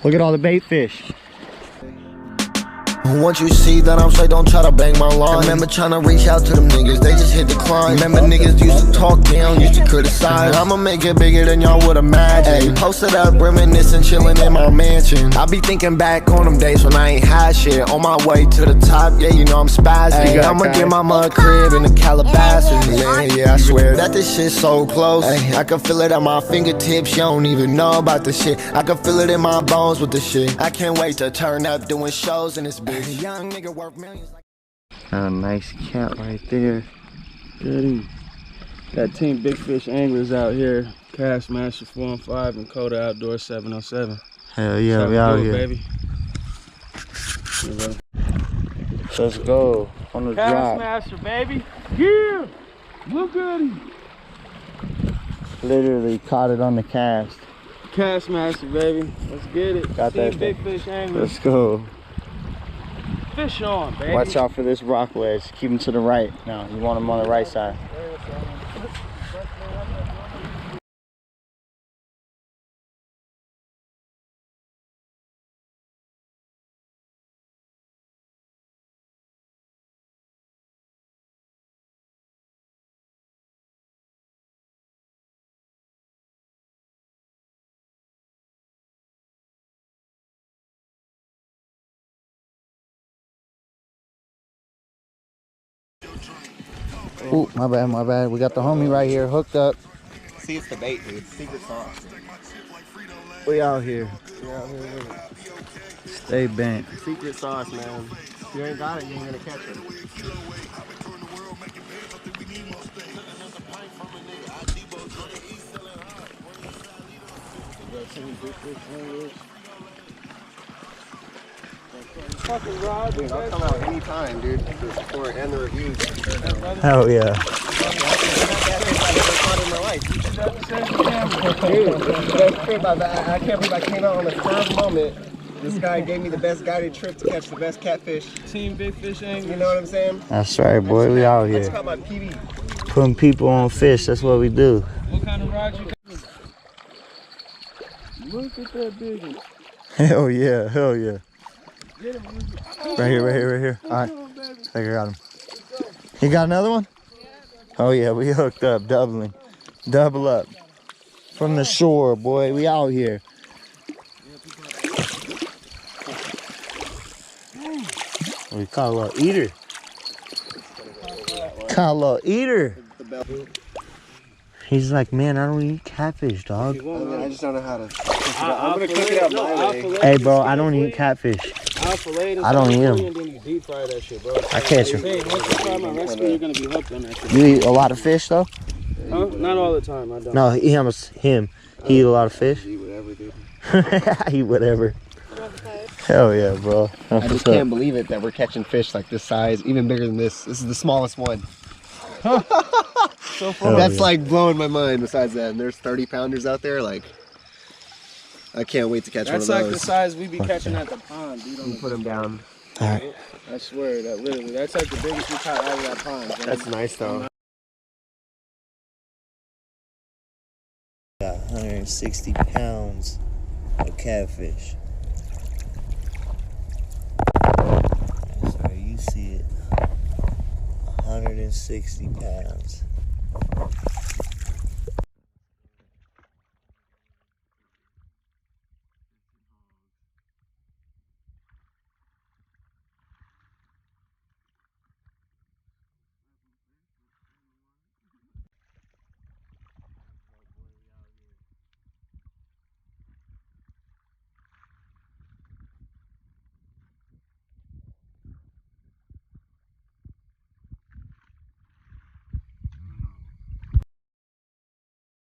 Look at all the bait fish. Once you see that I'm straight, don't try to bang my line. Remember trying to reach out to them niggas, they just hit decline. Remember niggas used to talk down, used to criticize. I'ma make it bigger than y'all would imagine. Ay, posted up, reminiscing, chilling in my mansion. I be thinking back on them days when I ain't had shit. On my way to the top, yeah, you know I'm spazzing. Ay, I'ma get my mud crib in the Calabasas. Man, yeah, I swear that this shit's so close. Ay, I can feel it at my fingertips, you don't even know about the shit. I can feel it in my bones with the shit. I can't wait to turn up doing shows in this bitch. Young nigga worth millions. Got a nice cat right there. Goody. Got Team Big Fish Anglers out here. Castmaster 415 and Coda Outdoor 707. Hell yeah, we out here. Baby. Let's go on the drop. Castmaster, baby. Yeah! Look at him. Literally caught it on the cast. Castmaster, baby. Let's get it. Got Team that Big Fish Anglers. Let's go. Fish on, baby. Watch out for this rock wedge. Keep them to the right. Now, you want them on the right side. Oh, my bad, my bad. We got the homie right here hooked up. See, it's the bait, dude. Secret sauce. We out here. Stay bent. Secret sauce, man. If you ain't got it, you ain't gonna catch it. Fucking rod, dude, I'll come out anytime, dude, for the support and the reviews. Hell yeah. I can't believe I came out on the third moment. This guy gave me the best guided trip to catch the best catfish. Team Big Fish Anglers. You know what I'm saying? That's right, boy. We out here. That's called my PB. Putting people on fish. That's what we do. What kind of rod you got? Look at that big one. Hell yeah. Hell yeah. Right here, right here, right here. All right. I got him. You got another one? Oh yeah, we hooked up, doubling. Double up. From the shore, boy. We out here. We caught a little eater. Caught a little eater. He's like, man, I don't eat catfish, dog. I just don't know how to. I'm gonna cook it up my way. Hey, bro, I don't eat catfish. I don't eat them. I catch them. You eat a lot of fish, though? Huh? Not all the time, I don't. No, him. He eat a lot of fish? Eat whatever, dude. Eat whatever. Hell yeah, bro. I just can't believe it that we're catching fish like this size, even bigger than this. This is the smallest one. So far. That's like blowing my mind. Besides that, and there's 30-pounders out there. Like, I can't wait to catch one of those. That's like the size we be catching at the pond, dude. You put them down. All right. I swear that literally, that's like the biggest we caught out of that pond. Man. That's nice though. Got 160 pounds of catfish. That's how you see it. 160 pounds.